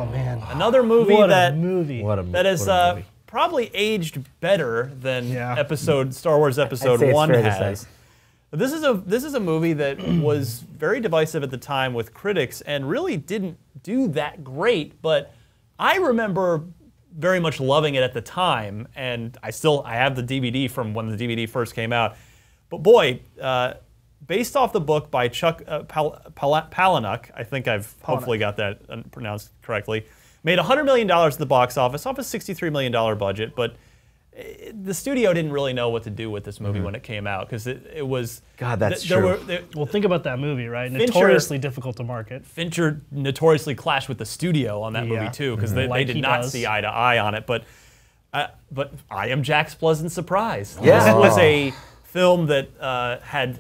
Oh man, Another movie what that a movie. that is probably aged better than Star Wars Episode 1 has. This is a movie that was very divisive at the time with critics and really didn't do that great, but I remember very much loving it at the time, and I have the DVD from when the DVD first came out. But boy, based off the book by Chuck Palahniuk, I think I've hopefully got that pronounced correctly, made $100 million at the box office off a $63 million budget, but the studio didn't really know what to do with this movie when it came out, because it was... God, that's true. Well, think about that movie, right? Notoriously difficult to market. Fincher notoriously clashed with the studio on that movie, too, because they did not see eye to eye on it. But I am Jack's pleasant surprise. Yeah. This was a film that had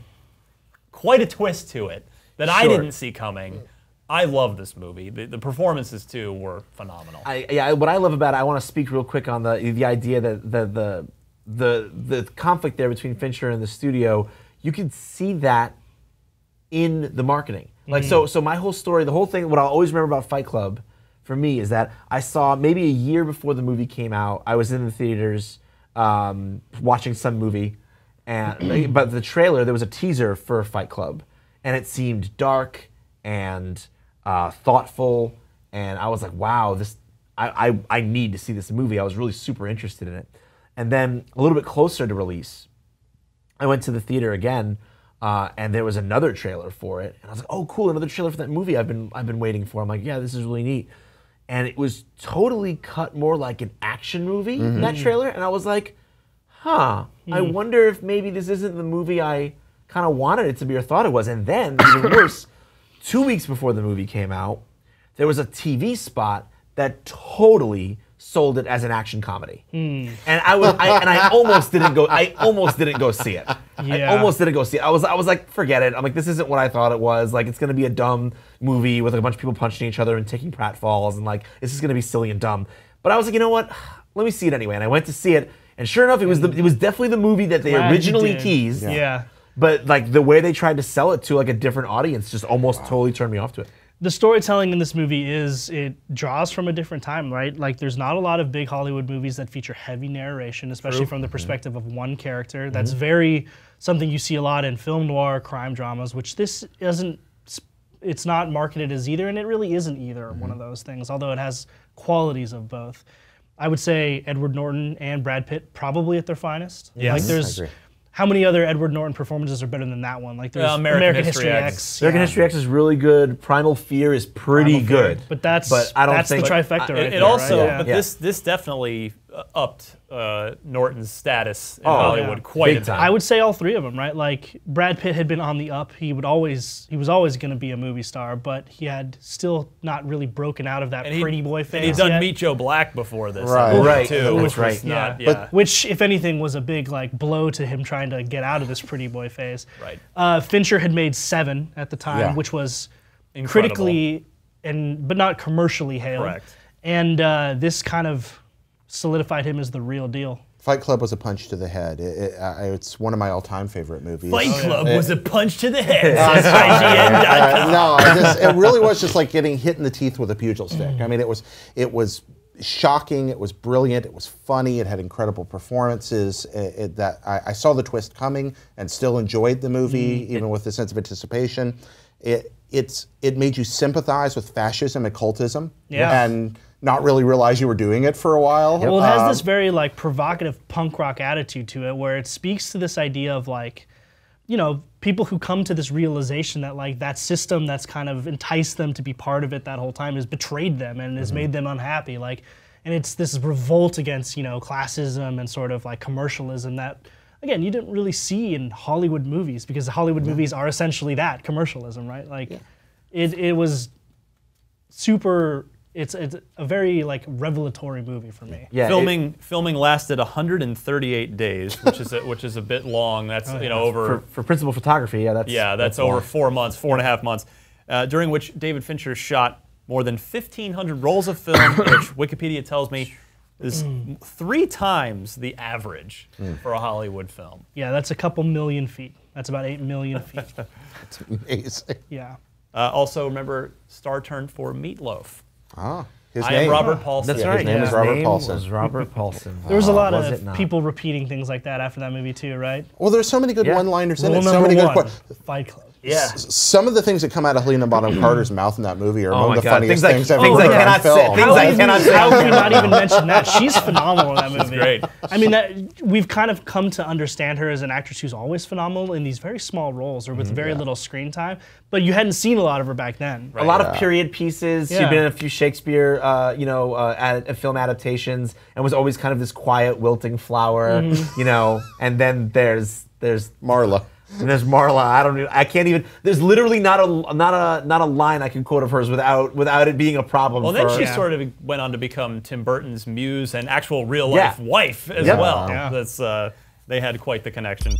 quite a twist to it that I didn't see coming. I love this movie. The performances too were phenomenal. What I love about it, I want to speak real quick on the idea that the conflict there between Fincher and the studio. You can see that in the marketing. Like so my whole story, the whole thing. What I'll always remember about Fight Club, for me, is that I saw maybe a year before the movie came out. I was in the theaters watching some movie, and but the trailer, there was a teaser for Fight Club, and it seemed dark and thoughtful, and I was like, wow, I need to see this movie. I was really super interested in it. And then a little bit closer to release, I went to the theater again, and there was another trailer for it, and I was like, oh cool, another trailer for that movie I've been waiting for. I'm like, yeah, this is really neat. And it was totally cut more like an action movie, that trailer, and I was like, I wonder if maybe this isn't the movie I kind of wanted it to be or thought it was. And then, even worse, 2 weeks before the movie came out, there was a TV spot that totally sold it as an action comedy, and I almost didn't go. I almost didn't go see it. I almost didn't go see it. I was like, forget it. I'm like, this isn't what I thought it was. Like, it's gonna be a dumb movie with like a bunch of people punching each other and taking pratfalls, and like, this is gonna be silly and dumb. But I was like, you know what? Let me see it anyway. And I went to see it, and sure enough, it was definitely the movie that they originally teased. Yeah. But like the way they tried to sell it to like a different audience just almost totally turned me off to it. The storytelling in this movie it draws from a different time, right? Like, there's not a lot of big Hollywood movies that feature heavy narration, especially from the perspective of one character. That's very something you see a lot in film noir, crime dramas, which this isn't. It's not marketed as either, and it really isn't either one of those things, although it has qualities of both. I would say Edward Norton and Brad Pitt probably at their finest. Yes. Like, there's... How many other Edward Norton performances are better than that one? Like, there's American History X. American History X is really good. Primal Fear is pretty good. But that's the trifecta right it there, also, right? but this definitely upped Norton's status in Hollywood quite a bit. I would say all three of them, right? Like, Brad Pitt had been on the up. He was always going to be a movie star, but he had still not really broken out of that pretty boy phase. And he'd done Meet Joe Black before this, right? Too, which was not, which, if anything, was a big like blow to him trying to get out of this pretty boy phase. Right. Fincher had made Seven at the time, which was incredible. Critically but not commercially hailed. Correct. And this kind of solidified him as the real deal. Fight Club was a punch to the head. It's one of my all-time favorite movies. Fight Club was a punch to the head. It really was just like getting hit in the teeth with a pugil stick. I mean, it was shocking. It was brilliant. It was funny. It had incredible performances. I saw the twist coming and still enjoyed the movie, even with the sense of anticipation. It made you sympathize with fascism and cultism, and not really realize you were doing it for a while. Well, it has this very like provocative punk rock attitude to it, where it speaks to this idea of like, you know, people who come to this realization that like that system that's kind of enticed them to be part of it that whole time has betrayed them and has made them unhappy. Like, and it's this revolt against, you know, classism and sort of like commercialism that, again, you didn't really see in Hollywood movies, because Hollywood movies are essentially that, commercialism, right? Like, it was super. It's a very like revelatory movie for me. Yeah, filming lasted 138 days, which is a bit long. That's over for principal photography. That's over 4 months, 4.5 months, during which David Fincher shot more than 1,500 rolls of film, which Wikipedia tells me is 3 times the average for a Hollywood film. Yeah, that's a couple million feet. That's about 8 million feet. That's amazing. Yeah. Also, remember, star turn for Meatloaf. I am Robert Paulson. That's right. His name is Robert Paulson. Was Robert Paulson. There was a lot of people repeating things like that after that movie too, right? Well, there's so many good one-liners in it. So Rule many number good. one, Fight Club. Yeah. Some of the things that come out of Helena Bonham Carter's mouth in that movie are among the funniest things I've things ever I heard on cannot say. film. Things I cannot say. How can we not even mention that? She's phenomenal in that movie. She's great. I mean, we've kind of come to understand her as an actress who's always phenomenal in these very small roles or with very little screen time. But you hadn't seen a lot of her back then. A lot of period pieces. She'd been in a few Shakespeare, film adaptations, and was always kind of this quiet, wilting flower, And then there's Marla. And there's Marla. I can't even. There's literally not a line I can quote of hers without it being a problem. Well, then she sort of went on to become Tim Burton's muse and actual real life wife as well. Yeah. That's they had quite the connection.